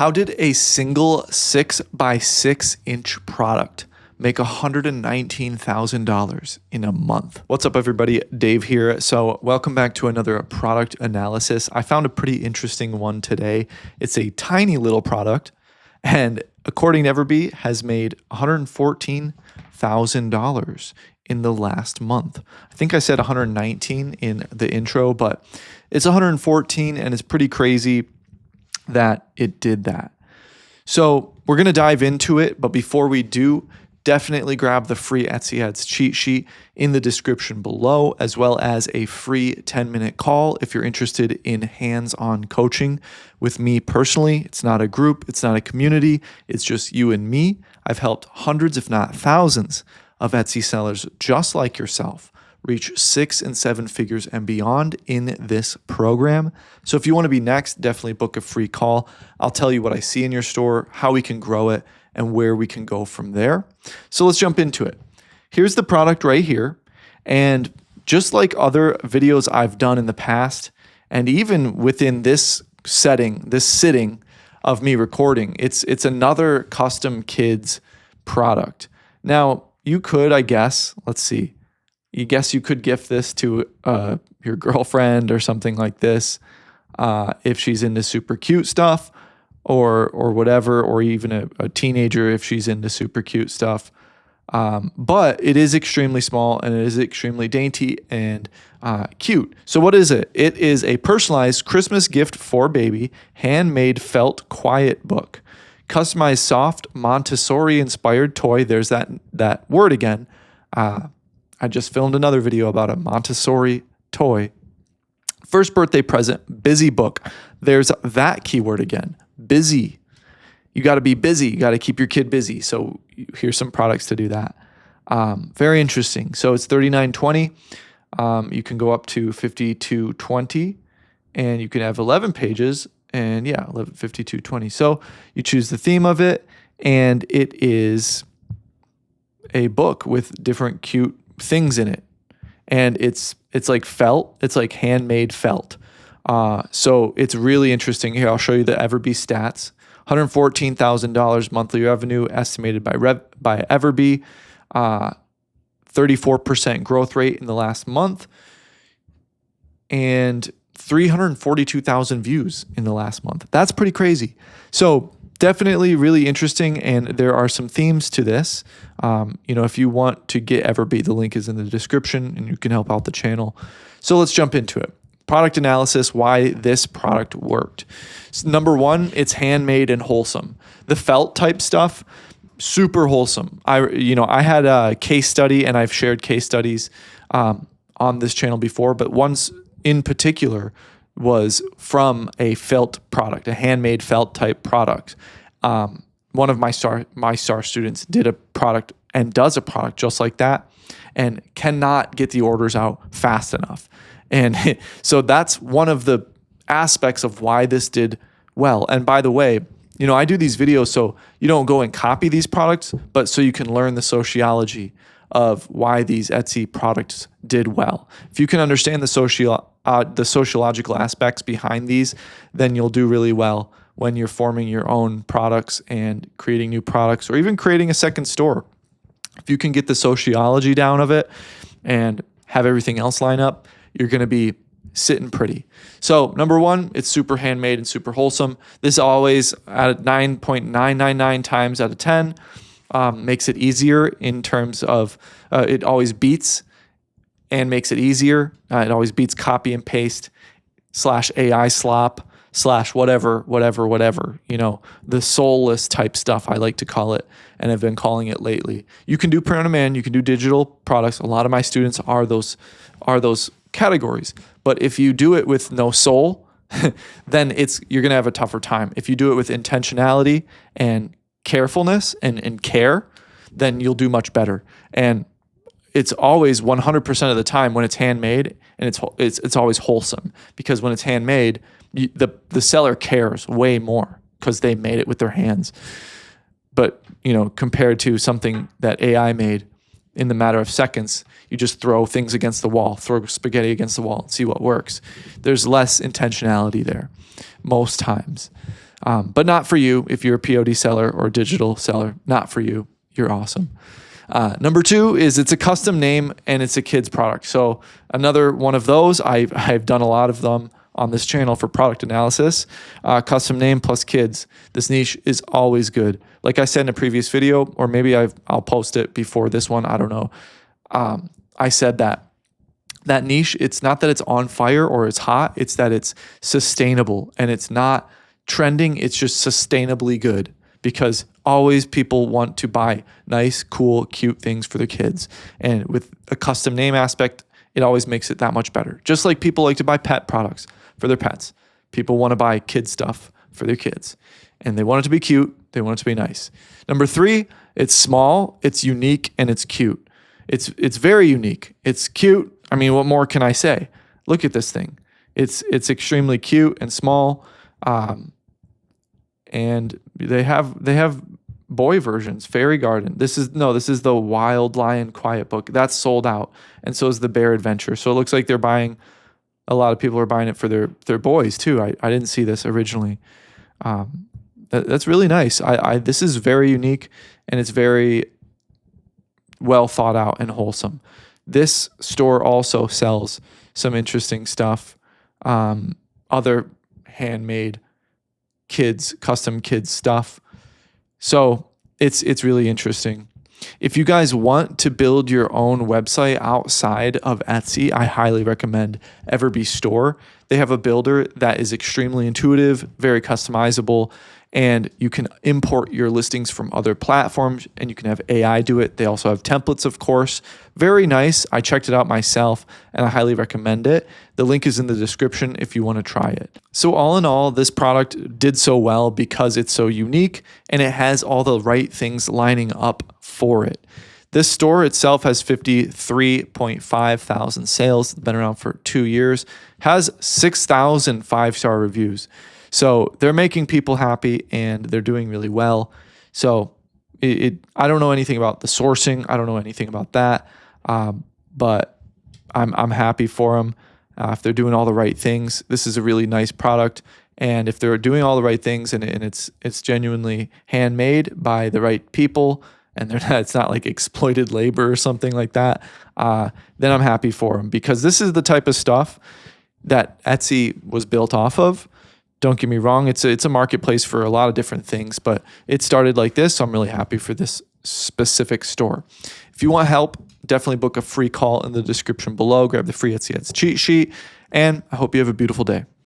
How did a single 6 by 6 inch product make $119,000 in a month? What's up, everybody? Dave here. So welcome back to another product analysis. I found a pretty interesting one today. It's a tiny little product, and according to Everbee, has made $114,000 in the last month. I think I said 119 in the intro, but it's 114, and it's pretty crazy that it did that. So we're going to dive into it, but before we do, definitely grab the free Etsy Ads cheat sheet in the description below, as well as a free 10-minute call if you're interested in hands-on coaching with me personally. It's not a group, it's not a community, it's just you and me. I've helped hundreds, if not thousands, of Etsy sellers just like yourself reach 6 and 7 figures and beyond in this program. So if you want to be next, definitely book a free call. I'll tell you what I see in your store, how we can grow it, and where we can go from there. So let's jump into it. Here's the product right here. And just like other videos I've done in the past, and even within this setting, this sitting of me recording, it's another custom kids product. Now, you could, I guess, let's see, you could gift this to your girlfriend or something like this if she's into super cute stuff or whatever, or even a teenager if she's into super cute stuff. But it is extremely small and it is extremely dainty and cute. So what is it? It is a personalized Christmas gift for baby, handmade felt quiet book, customized soft Montessori-inspired toy. There's that word again. I just filmed another video about a Montessori toy. First birthday present, busy book. There's that keyword again, busy. You got to be busy. You got to keep your kid busy. So here's some products to do that. Very interesting. So it's $39.20. You can go up to $52.20, and you can have 11 pages. And yeah, $52.20. So you choose the theme of it, and it is a book with different cute things in it, and it's like felt, it's like handmade felt. So it's really interesting. Here, I'll show you the Everbee stats. $114,000 monthly revenue estimated by Everbee, 34% growth rate in the last month, and 342,000 views in the last month. That's pretty crazy. So definitely really interesting, and there are some themes to this. If you want to get Everbee, the link is in the description, and you can help out the channel. So let's jump into it. Product analysis, why this product worked. So number one, it's handmade and wholesome. The felt type stuff, super wholesome. I had a case study, and I've shared case studies on this channel before, but one's in particular was from a felt product, a handmade felt type product. One of my star students did a product and does a product just like that, and cannot get the orders out fast enough. And so that's one of the aspects of why this did well. And by the way, I do these videos so you don't go and copy these products, but so you can learn the sociology of why these Etsy products did well. If you can understand the sociological aspects behind these, then you'll do really well when you're forming your own products and creating new products, or even creating a second store. If you can get the sociology down of it and have everything else line up, you're going to be sitting pretty. So number one, it's super handmade and super wholesome. This always at 9.999 times out of 10 makes it easier in terms of it always beats and makes it easier. It always beats copy and paste / AI slop / whatever, the soulless type stuff, I like to call it, and I've been calling it lately. You can do print on demand, you can do digital products. A lot of my students are those categories. But if you do it with no soul, then you're going to have a tougher time. If you do it with intentionality and carefulness and care, then you'll do much better. And it's always 100% of the time when it's handmade, and it's always wholesome, because when it's handmade, the seller cares way more because they made it with their hands. But compared to something that AI made in the matter of seconds, you just throw things against the wall, throw spaghetti against the wall, and see what works. There's less intentionality there most times. But not for you if you're a POD seller or a digital seller. Not for you. You're awesome. Number 2 is it's a custom name and it's a kid's product. So another one of those, I've done a lot of them on this channel for product analysis. Custom name plus kids. This niche is always good. Like I said in a previous video, or maybe I'll post it before this one. I don't know. I said that niche, it's not that it's on fire or it's hot. It's that it's sustainable and it's not trending. It's just sustainably good, because always people want to buy nice, cool, cute things for their kids. And with a custom name aspect, it always makes it that much better. Just like people like to buy pet products for their pets. People want to buy kid stuff for their kids. And they want it to be cute. They want it to be nice. Number 3, it's small, it's unique, and it's cute. It's very unique. It's cute. I mean, what more can I say? Look at this thing. It's extremely cute and small. And they have boy versions, Fairy Garden. This is the Wild Lion Quiet Book. That's sold out. And so is the Bear Adventure. So it looks like a lot of people are buying it for their boys too. I didn't see this originally. That's really nice. This is very unique and it's very well thought out and wholesome. This store also sells some interesting stuff. Other handmade custom kids stuff. So it's really interesting. If you guys want to build your own website outside of Etsy, I highly recommend Everbee Store. They have a builder that is extremely intuitive, very customizable, and you can import your listings from other platforms and you can have AI do it. They also have templates, of course. Very nice. I checked it out myself and I highly recommend it. The link is in the description if you want to try it. So all in all, this product did so well because it's so unique and it has all the right things lining up for it. This store itself has 53.5 thousand sales, been around for 2 years, has 6,000 5-star reviews. So they're making people happy and they're doing really well. So I don't know anything about the sourcing. I don't know anything about that. But I'm happy for them. If they're doing all the right things, this is a really nice product. And if they're doing all the right things and it's genuinely handmade by the right people, and it's not like exploited labor or something like that, then I'm happy for them, because this is the type of stuff that Etsy was built off of. Don't get me wrong, it's a marketplace for a lot of different things, but it started like this, so I'm really happy for this specific store. If you want help, definitely book a free call in the description below. Grab the free Etsy Ads cheat sheet, and I hope you have a beautiful day.